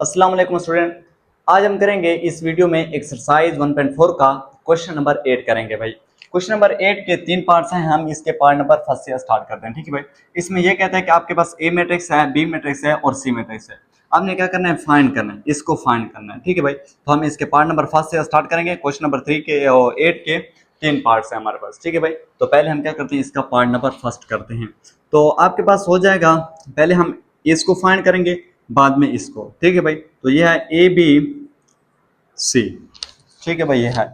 अस्सलाम वालेकुम स्टूडेंट। आज हम करेंगे इस वीडियो में एक्सरसाइज 1.4 का क्वेश्चन नंबर 8 करेंगे भाई। क्वेश्चन नंबर 8 के 3 पार्ट्स हैं, हम इसके पार्ट नंबर फर्स्ट से स्टार्ट करते हैं। ठीक है भाई। इसमें यह कहता है कि आपके पास ए मैट्रिक्स है, बी मैट्रिक्स है और सी मैट्रिक्स है। आपने क्या करना है, फाइंड करना है, इसको फाइंड करना है। ठीक है भाई। तो हम इसके पार्ट नंबर फर्स्ट से स्टार्ट करेंगे। क्वेश्चन नंबर 3 के और 8 के 3 पार्ट्स हैं हमारे पास। ठीक है भाई। तो पहले हम क्या करते हैं, इसका पार्ट नंबर फर्स्ट करते हैं। तो आपके पास हो जाएगा, पहले हम इसको फाइंड करेंगे, बाद में इसको। ठीक है भाई। तो ये है ए बी सी। ठीक है भाई, ये है।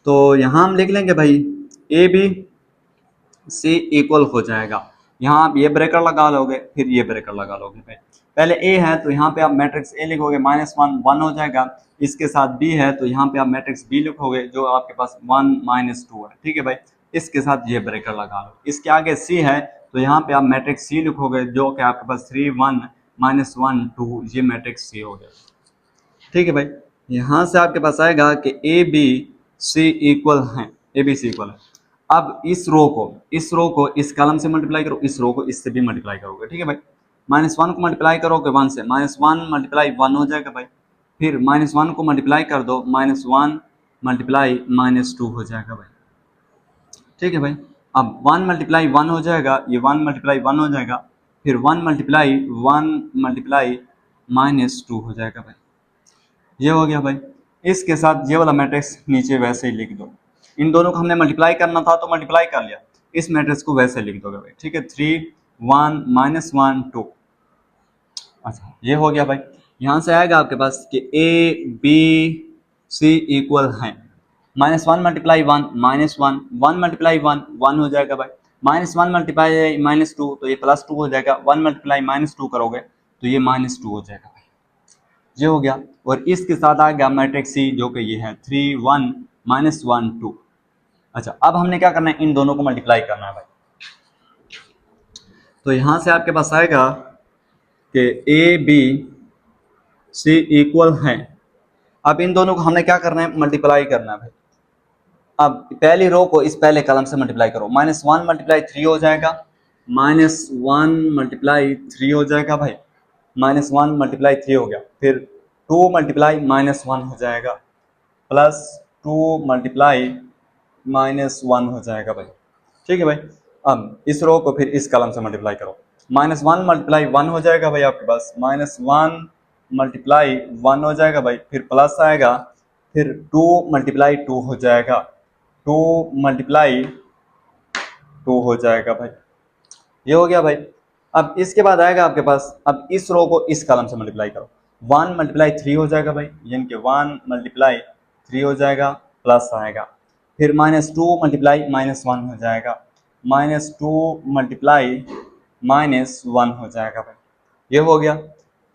तो यहां हम लिख लेंगे भाई ए बी सी इक्वल हो जाएगा। यहाँ आप ये ब्रेकर लगा लोगे, फिर ये ब्रेकर लगा लोगे भाई। पहले ए है तो यहाँ पे आप मैट्रिक्स ए लिखोगे, -1 1 हो जाएगा। इसके साथ बी है तो यहाँ पे आप मैट्रिक्स बी लिखोगे, जो आपके पास 1 -2 है। ठीक है भाई। इसके साथ ये ब्रेकर लगा लो। इसके आगे सी है तो यहाँ पे आप मैट्रिक्स सी लिखोगे, जो कि आपके पास 3 1 -1 2, ये मैट्रिक्स सी हो गया। ठीक है भाई। यहाँ से आपके पास आएगा कि ए बी सी इक्वल है, ए बी सी इक्वल है। अब इस रो को इस कॉलम से मल्टीप्लाई करो, इस रो को इससे भी मल्टीप्लाई करोगे। ठीक है भाई। -1 को मल्टीप्लाई करोगे 1 से, -1 मल्टीप्लाई 1 हो जाएगा भाई। फिर -1 को मल्टीप्लाई कर दो, -1 मल्टीप्लाई -2 हो जाएगा भाई। ठीक है भाई। अब 1 मल्टीप्लाई 1 हो जाएगा, ये 1 मल्टीप्लाई 1 हो जाएगा। फिर 1 मल्टीप्लाई -2 हो जाएगा भाई। ये हो गया भाई। इसके साथ ये वाला मैट्रिक्स नीचे वैसे ही लिख दो। इन दोनों को हमने मल्टीप्लाई करना था तो मल्टीप्लाई कर लिया, इस मैट्रिक्स को वैसे लिख दोगे भाई। ठीक है। 3 1 -1 2। अच्छा, ये हो गया भाई। यहाँ से आएगा आपके पास कि ए बी सी इक्वल है, -1 मल्टीप्लाई 1 -1, 1 मल्टीप्लाई 1 1 हो जाएगा भाई। -1 मल्टीप्लाई -2 तो ये +2 हो जाएगा। 1 मल्टीप्लाई -2 करोगे तो ये -2 हो जाएगा भाई। ये हो गया। और इसके साथ आ गया मैट्रिक्स सी, जो कि ये है 3 1 -1 2। अच्छा, अब हमने क्या करना है, इन दोनों को मल्टीप्लाई करना है भाई। तो यहां से आपके पास आएगा कि ए बी सी इक्वल है। अब इन दोनों को हमने क्या करना है, मल्टीप्लाई करना है भाई। अब पहली रो को इस पहले कॉलम से मल्टीप्लाई करो, -1 मल्टीप्लाई 3 हो जाएगा, -1 मल्टीप्लाई 3 हो जाएगा भाई। -1 मल्टीप्लाई 3 हो गया। फिर 2 मल्टीप्लाई -1 हो जाएगा, +2 मल्टीप्लाई -1 हो जाएगा भाई। ठीक है भाई। अब इस रो को फिर इस कॉलम से मल्टीप्लाई करो, -1 मल्टीप्लाई 1 हो जाएगा भाई आपके पास, -1 मल्टीप्लाई 1 हो जाएगा भाई। फिर प्लस आएगा, फिर 2 मल्टीप्लाई 2 हो जाएगा, 2 मल्टीप्लाई 2 हो जाएगा भाई। ये हो गया भाई। अब इसके बाद आएगा आपके पास, अब इस रो को इस कॉलम से मल्टीप्लाई करो, 1 मल्टीप्लाई 3 हो जाएगा भाई, यानी कि 1 मल्टीप्लाई 3 हो जाएगा, प्लस आएगा। फिर -2 मल्टीप्लाई -1 हो जाएगा, -2 मल्टीप्लाई -1 हो जाएगा भाई। ये हो गया।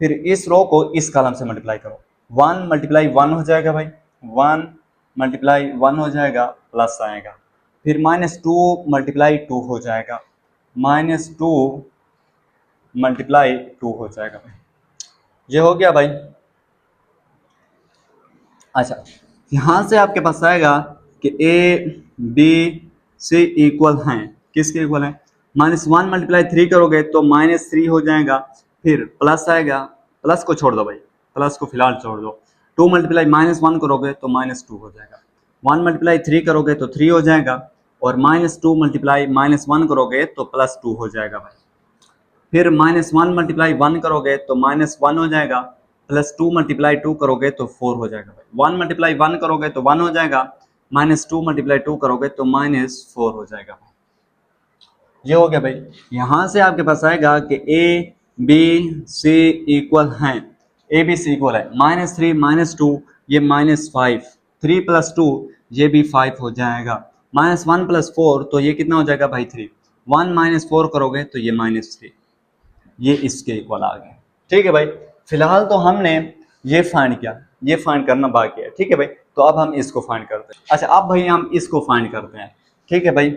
फिर इस रो को इस कॉलम से मल्टीप्लाई करो, 1 मल्टीप्लाई 1 हो जाएगा भाई, 1 मल्टीप्लाई 1 हो जाएगा, प्लस आएगा। फिर -2 मल्टीप्लाई 2 हो जाएगा, -2 मल्टीप्लाई 2 हो जाएगा भाई। ये हो गया भाई। अच्छा, यहाँ से आपके पास आएगा कि ए बी सी इक्वल हैं, किसके इक्वल है, -1 मल्टीप्लाई 3 करोगे तो -3 हो जाएगा। फिर प्लस आएगा, प्लस को छोड़ दो भाई, प्लस को फिलहाल छोड़ दो। 2 मल्टीप्लाई -1 करोगे तो -2 हो जाएगा। 1 मल्टीप्लाई 3 करोगे तो 3 हो जाएगा, और -2 मल्टीप्लाई -1 करोगे तो +2 हो जाएगा भाई। फिर -1 मल्टीप्लाई 1 करोगे तो -1 हो जाएगा, +2 मल्टीप्लाई 2 करोगे तो 4 हो जाएगा भाई। 1 मल्टीप्लाई 1 करोगे तो 1 हो जाएगा, -2 मल्टीप्लाई 2 करोगे तो -4 हो जाएगा भाई। ये हो गया भाई। यहाँ से आपके पास आएगा कि ए बी सी इक्वल हैं, ए बी सी इक्वल है, -3 -2 ये -5, 3 + 2 ये भी 5 हो जाएगा, -1 + 4 तो ये कितना हो जाएगा भाई 3, 1 - 4 करोगे तो ये -3, ये इसके इक्वल आ गए। ठीक है भाई। फिलहाल तो हमने ये फाइंड किया, ये फाइंड करना बाकी है। ठीक है भाई। तो अब हम इसको फाइंड करते हैं। अच्छा, अब भाई हम इसको फाइंड करते हैं। ठीक है भाई।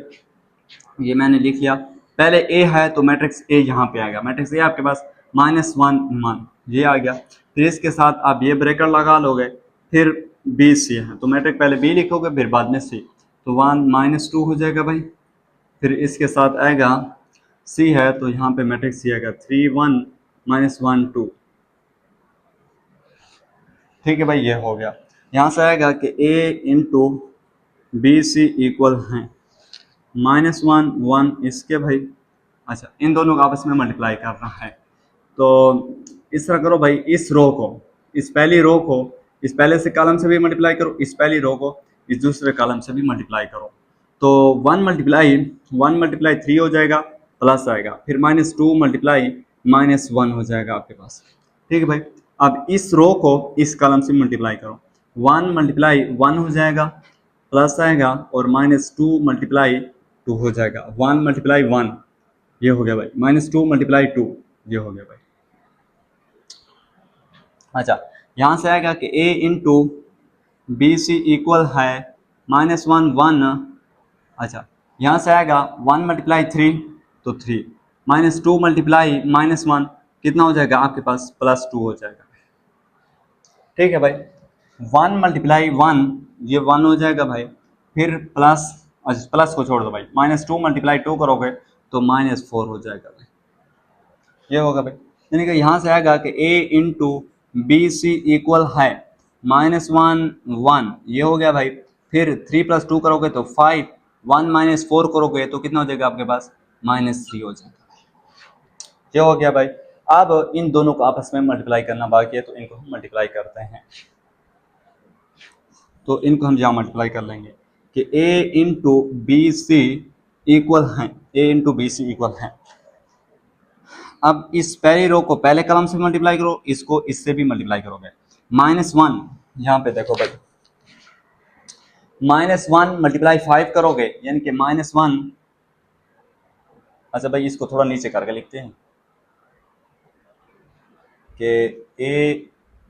ये मैंने लिख लिया। पहले ए है तो मैट्रिक्स ए यहाँ पे आएगा, मैट्रिक्स ए आपके पास -1 1 ये आ गया। फिर इसके साथ आप ये ब्रेकर लगा लोगे, फिर बी सी है तो मैट्रिक्स पहले बी लिखोगे फिर बाद में सी, तो 1 -2 हो जाएगा भाई। फिर इसके साथ आएगा सी है तो यहाँ पे मैट्रिक्स सी आएगा, 3 1 -1 2। ठीक है भाई, ये हो गया। यहाँ से आएगा कि ए इंटू बी सी इक्वल है -1 1 इसके भाई। अच्छा, इन दोनों को आपस में मल्टीप्लाई करना है, तो इस तरह करो भाई, इस रो को, इस पहली रो को इस पहले से कॉलम से भी मल्टीप्लाई करो, इस पहली रो को इस दूसरे कॉलम से भी मल्टीप्लाई करो। तो 1 मल्टीप्लाई 3 हो जाएगा, प्लस आएगा, फिर -2 मल्टीप्लाई -1 हो जाएगा आपके पास। ठीक है भाई, अब इस रो को इस कॉलम से मल्टीप्लाई करो, 1 मल्टीप्लाई 1 हो जाएगा, प्लस आएगा, और -2 मल्टीप्लाई 2 हो जाएगा। 1 मल्टीप्लाई 1 ये हो गया भाई, -2 मल्टीप्लाई 2 ये हो गया भाई। अच्छा, यहाँ से आएगा कि a into B C equal है -1 1। अच्छा, यहाँ से आएगा 1 मल्टीप्लाई 3 तो 3, -2 मल्टीप्लाई -1 कितना हो जाएगा आपके पास, +2 हो जाएगा। ठीक है भाई, 1 मल्टीप्लाई 1 ये 1 हो जाएगा भाई, फिर प्लस, अच्छा प्लस को छोड़ दो भाई, -2 मल्टीप्लाई 2 करोगे तो -4 हो जाएगा भाई, ये होगा भाई। यानी कि यहाँ से आएगा कि a into B C equal है -1 1 ये हो गया भाई, फिर 3 + 2 करोगे तो 5, 1 - 4 करोगे तो कितना हो जाएगा आपके पास, -3 हो जाएगा। ये हो गया भाई। अब इन दोनों को आपस में मल्टीप्लाई करना बाकी है, तो इनको हम मल्टीप्लाई करते हैं। तो इनको हम यहाँ मल्टीप्लाई कर लेंगे कि a into B C equal है, a into B C equal है। अब इस पहली रो को पहले कॉलम से मल्टीप्लाई करो, इसको इससे भी मल्टीप्लाई करोगे। -1 यहाँ पे देखो भाई, -1 मल्टीप्लाई 5 करोगे यानी कि -1। अच्छा भाई, इसको थोड़ा नीचे करके लिखते हैं कि a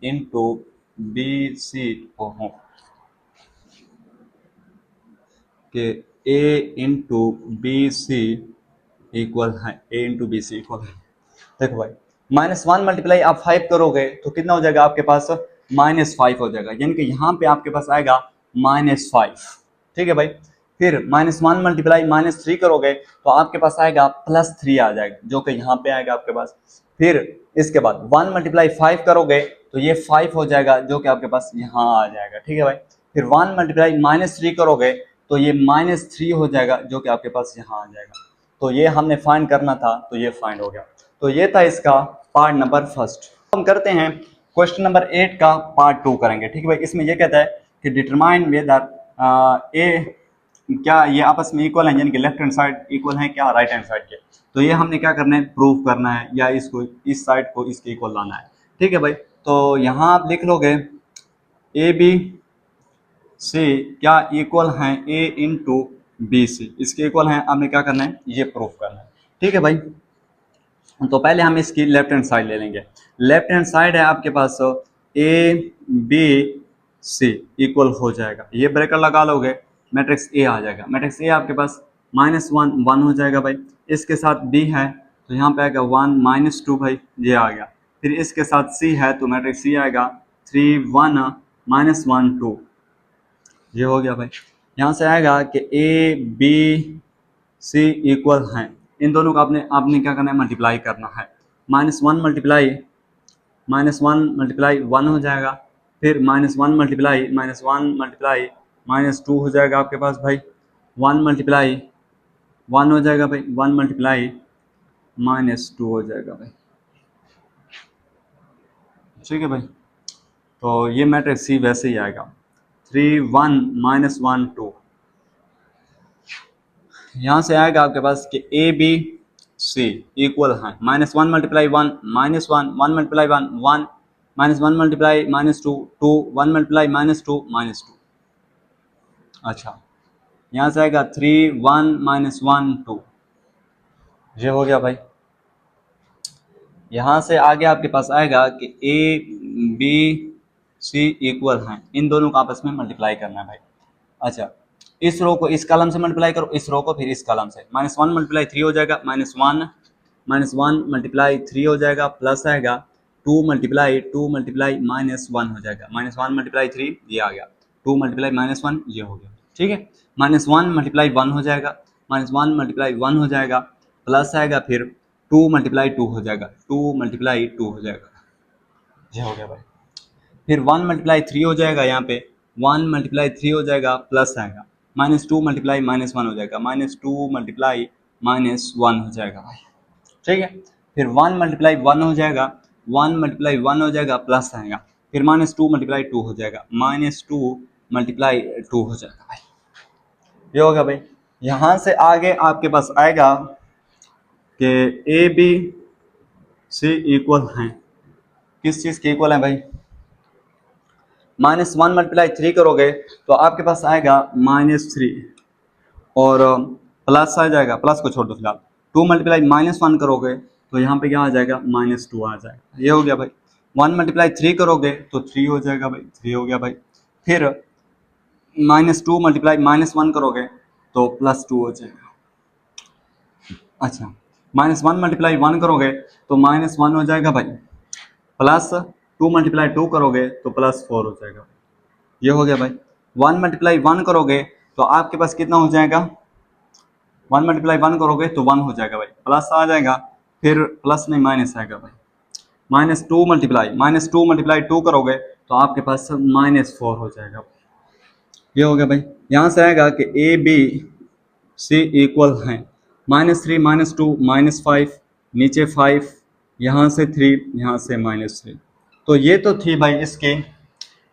इंटू बी सी कि a into B C equal है, a into B C equal है। देखो भाई, -1 मल्टीप्लाई आप 5 करोगे तो कितना हो जाएगा आपके पास, -5 हो जाएगा, यानी कि यहाँ पे आपके पास आएगा -5। ठीक है भाई, फिर -1 मल्टीप्लाई -3 करोगे तो आपके पास आएगा +3 आ जाएगा, जो कि यहाँ पे आएगा आपके पास। फिर इसके बाद 1 मल्टीप्लाई 5 करोगे तो ये 5 हो जाएगा, जो कि आपके पास यहाँ आ जाएगा। ठीक है भाई, फिर 1 मल्टीप्लाई -3 करोगे तो ये -3 हो जाएगा, जो कि आपके पास यहाँ आ जाएगा। तो ये हमने फाइंड करना था, तो ये फाइंड हो गया। तो ये था इसका पार्ट नंबर फर्स्ट। हम करते हैं क्वेश्चन नंबर 8 का पार्ट 2 करेंगे। ठीक है भाई, इसमें ये कहता है कि डिटरमाइन वेदर ए क्या ये आपस में इक्वल है, यानी कि लेफ्ट हैंड साइड इक्वल है क्या राइट हैंड साइड के। तो ये हमने क्या करना है, प्रूव करना है, या इसको इस साइड को इसके इक्वल लाना है। ठीक है भाई, तो यहाँ आप लिख लोगे ए बी सी क्या इक्वल है ए इंटू बी सी, इसके इक्वल है। आपने क्या करना है, ये प्रूफ करना है। ठीक है भाई, तो पहले हम इसकी लेफ्ट हैंड साइड ले लेंगे। लेफ्ट हैंड साइड है आपके पास ए बी सी इक्वल हो जाएगा, ये ब्रैकेट लगा लोगे, मैट्रिक्स ए आ जाएगा। मैट्रिक्स ए आपके पास -1 1 हो जाएगा भाई, इसके साथ बी है तो यहाँ पे आएगा 1 -2 भाई, ये आ गया। फिर इसके साथ सी है तो मैट्रिक्स सी आएगा 3 1 -1 2, ये हो गया भाई। यहाँ से आएगा कि ए बी सी इक्वल हैं, इन दोनों का आपने क्या करना है, मल्टीप्लाई करना है। -1 मल्टीप्लाई -1 हो जाएगा, फिर -1 मल्टीप्लाई -2 हो जाएगा आपके पास भाई, 1 मल्टीप्लाई 1 हो जाएगा भाई, 1 मल्टीप्लाई -2 हो जाएगा भाई। ठीक है भाई, तो ये मैट्रिक्स सी वैसे ही आएगा 3 1 -1 2। यहाँ से आएगा आपके पास कि ए बी सी इक्वल है -1 मल्टीप्लाई 1 -1 1 मल्टीप्लाई 1 1 -1 मल्टीप्लाई -2 2 1 मल्टीप्लाई -2 -2। अच्छा, यहाँ से आएगा 3 1 -1 2, ये हो गया भाई। यहाँ से आगे आपके पास आएगा कि ए बी सी इक्वल हैं, इन दोनों को आपस में मल्टीप्लाई करना है भाई। अच्छा, इस रो को इस कॉलम से मल्टीप्लाई करो, इस रो को फिर इस कॉलम से। -1 मल्टीप्लाई 3 हो जाएगा, -1 मल्टीप्लाई 3 हो जाएगा, प्लस आएगा 2 मल्टीप्लाई -1 हो जाएगा। -1 मल्टीप्लाई 3 ये आ गया, 2 मल्टीप्लाई -1 ये हो गया। ठीक है, -1 मल्टीप्लाई 1 हो जाएगा, -1 मल्टीप्लाई 1 हो जाएगा, प्लस आएगा, फिर 2 मल्टीप्लाई 2 हो जाएगा, 2 मल्टीप्लाई 2 हो जाएगा, ये हो गया भाई। फिर 1 मल्टीप्लाई 3 हो जाएगा, यहाँ पे 1 मल्टीप्लाई 3 हो जाएगा, प्लस आएगा, -2 मल्टीप्लाई -1 हो जाएगा, -2 मल्टीप्लाई -1 हो जाएगा भाई, ठीक है। फिर 1 मल्टीप्लाई 1 हो जाएगा, 1 मल्टीप्लाई 1 हो जाएगा, प्लस आएगा, फिर -2 मल्टीप्लाई 2 हो जाएगा, -2 मल्टीप्लाई 2 हो जाएगा भाई, ये होगा भाई। यहाँ से आगे आपके पास आएगा कि ए बी सी इक्वल हैं, किस चीज़ के इक्वल है भाई, -1 मल्टीप्लाई 3 करोगे तो आपके पास आएगा -3 और प्लस आ जाएगा, प्लस को छोड़ दो फिलहाल, 2 मल्टीप्लाई -1 करोगे तो यहाँ पे क्या आ जाएगा, -2 आ जाएगा, ये हो गया भाई। 1 मल्टीप्लाई 3 करोगे तो 3 हो जाएगा भाई, 3 हो गया भाई। फिर -2 मल्टीप्लाई -1 करोगे तो +2 हो जाएगा। अच्छा, -1 मल्टीप्लाई 1 करोगे तो -1 हो जाएगा भाई, +2 मल्टीप्लाई 2 करोगे तो +4 हो जाएगा, ये हो गया भाई। 1 मल्टीप्लाई 1 करोगे तो आपके पास कितना हो जाएगा, 1 मल्टीप्लाई 1 करोगे तो 1 हो जाएगा भाई, प्लस आ जाएगा, फिर प्लस नहीं माइनस आएगा भाई, -2 मल्टीप्लाई 2 करोगे तो आपके पास -4 हो जाएगा, ये हो गया भाई। यहाँ से आएगा कि ए बी सी इक्वल हैं, -3 -2 -5, नीचे 5, यहाँ से 3, यहाँ से -3। तो ये तो थी भाई इसकी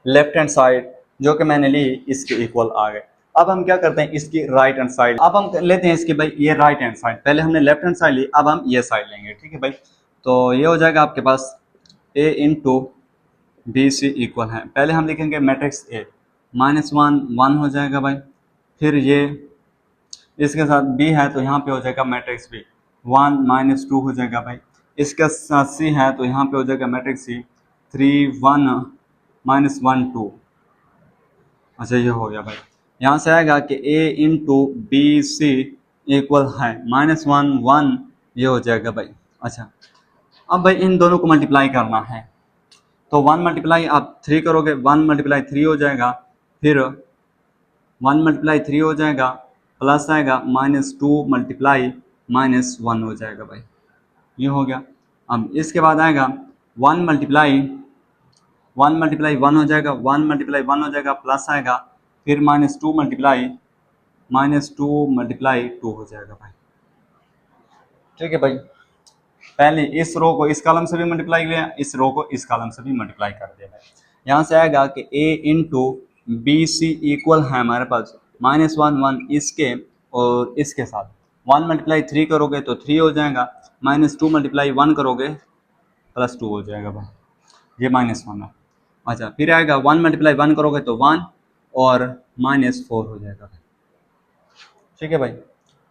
लेफ्ट हैंड साइड जो कि मैंने ली, इसके इक्वल आ गए। अब हम क्या करते हैं, इसकी राइट हैंड साइड, अब हम लेते हैं इसकी भाई ये राइट हैंड साइड, पहले हमने लेफ्ट हैंड साइड ली, अब हम ये साइड लेंगे, ठीक है भाई। तो ये हो जाएगा आपके पास ए इंटू बी सी इक्वल है, पहले हम लिखेंगे मैट्रिक्स ए, -1 1 हो जाएगा भाई, फिर ये इसके साथ बी है तो यहाँ पे हो जाएगा मैट्रिक्स बी, 1 -2 हो जाएगा भाई, इसके साथ सी है तो यहाँ पे हो जाएगा मैट्रिक्स सी, 3 1 -1 2। अच्छा, ये हो गया भाई। यहाँ से आएगा कि ए इंटू बी सी इक्वल है -1 1, ये हो जाएगा भाई। अच्छा, अब भाई इन दोनों को मल्टीप्लाई करना है, तो 1 मल्टीप्लाई आप 3 करोगे, 1 मल्टीप्लाई 3 हो जाएगा, फिर 1 मल्टीप्लाई 3 हो जाएगा, प्लस आएगा, -2 मल्टीप्लाई -1 हो जाएगा भाई, ये हो गया। अब इसके बाद आएगा 1 मल्टीप्लाई 1 हो जाएगा, 1 मल्टीप्लाई 1 हो जाएगा, प्लस आएगा, फिर -2 मल्टीप्लाई -2 हो जाएगा भाई, ठीक है भाई। पहले इस रो को इस कॉलम से भी मल्टीप्लाई किया, इस रो को इस कॉलम से भी मल्टीप्लाई कर दिया भाई। यहाँ से आएगा कि ए इंटू बी सी इक्वल है हमारे पास -1 1 इसके और इसके साथ, 1 मल्टीप्लाई 3 करोगे तो 3 हो जाएगा, -2 मल्टीप्लाई 1 करोगे +2 हो जाएगा भाई, ये -1 है। अच्छा, फिर आएगा 1 मल्टीप्लाई 1 करोगे तो 1 और -4 हो जाएगा भाई, ठीक है भाई।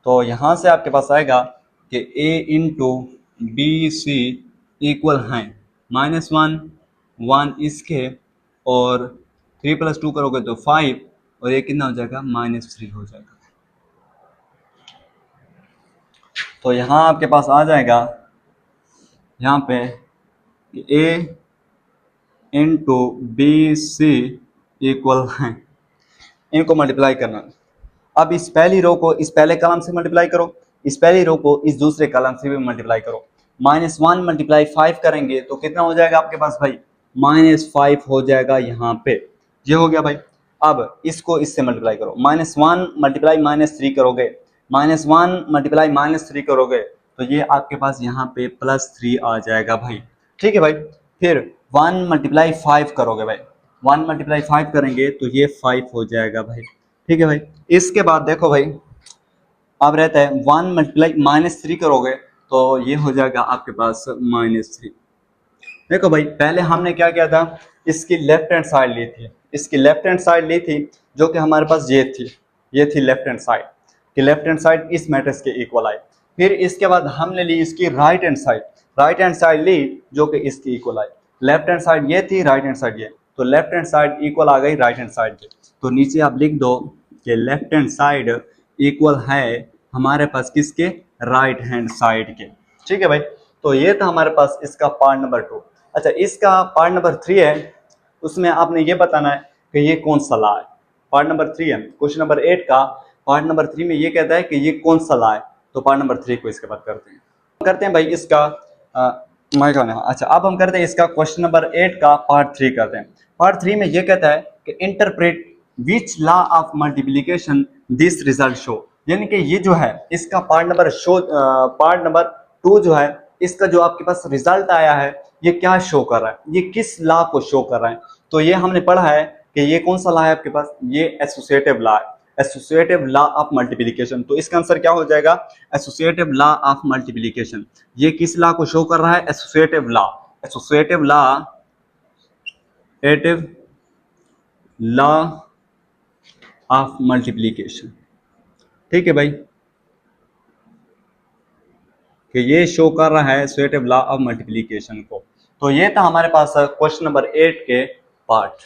तो यहाँ से आपके पास आएगा कि a into B C equal हैं -1 1 इसके और 3 + 2 करोगे तो 5 और ये कितना हो जाएगा, -3 हो जाएगा। तो यहाँ आपके पास आ जाएगा यहाँ पे a into B C equal हैं, इनको मल्टीप्लाई करना। अब इस पहली रो को इस पहले कॉलम से मल्टीप्लाई करो, इस पहली रो को इस दूसरे कॉलम से भी मल्टीप्लाई करो, -1 मल्टीप्लाई 5 करेंगे तो कितना हो जाएगा आपके पास भाई, -5 हो जाएगा यहाँ पे, ये हो गया भाई। अब इसको इससे मल्टीप्लाई करो, -1 मल्टीप्लाई -3 करोगे, -1 मल्टीप्लाई -3 करोगे तो ये आपके पास यहाँ पे +3 आ जाएगा भाई, ठीक है भाई। फिर 1 मल्टीप्लाई 5 करोगे भाई, 1 मल्टीप्लाई 5 करेंगे तो ये 5 हो जाएगा भाई, ठीक है भाई। इसके बाद देखो भाई, अब रहता है 1 मल्टीप्लाई -3 करोगे तो ये हो जाएगा आपके पास -3। देखो भाई, पहले हमने क्या किया था, इसकी लेफ्ट हैंड साइड ली थी, इसकी लेफ्ट हैंड साइड ली थी जो कि हमारे पास ये थी लेफ्ट हैंड साइड, कि लेफ्ट हैंड साइड इस मैट्रिक्स के इक्वल आई। फिर इसके बाद हमने ली इसकी राइट हैंड साइड ली जो कि इसकी इक्वल आई। लेफ्ट हैंड साइड ये थी, राइट हैंड साइड ये, तो लेफ्ट हैंड साइड इक्वल आ गई राइट हैंड साइड के, तो नीचे आप लिख दो कि लेफ्ट हैंड साइड इक्वल है हमारे पास किसके, राइट हैंड साइड के, ठीक है भाई। तो ये था हमारे पास इसका पार्ट नंबर 2। अच्छा, इसका पार्ट नंबर 3 है, उसमें आपने ये बताना है कि ये कौन सा ला है। पार्ट नंबर 3 है, क्वेश्चन नंबर 8 का पार्ट नंबर 3 में ये कहता है कि ये कौन सा ला है, तो पार्ट नंबर 3 को इसके बाद करते हैं भाई। इसका अच्छा, अब हम करते हैं इसका क्वेश्चन नंबर 8 का पार्ट 3 करते हैं। पार्ट 3 में ये कहता है कि interpret which law of multiplication this result show, यानी कि ये जो है इसका पार्ट नंबर 2 जो है, इसका जो आपके पास रिजल्ट आया है ये क्या शो कर रहा है, ये किस लॉ को शो कर रहा है। तो ये हमने पढ़ा है कि ये कौन सा लॉ है आपके पास, ये एसोसिएटिव लॉ है, एसोसिएटिव लॉ ऑफ मल्टीप्लिकेशन। तो इसका आंसर क्या हो जाएगा, एसोसिएटिव लॉ ऑफ मल्टीप्लिकेशन। ये किस लॉ को शो कर रहा है, associative law, associative law, एटिव law of multiplication. ठीक है भाई, कि ये शो कर रहा है एसोसिएटिव लॉ ऑफ मल्टीप्लिकेशन को। तो ये था हमारे पास क्वेश्चन नंबर 8 के पार्ट।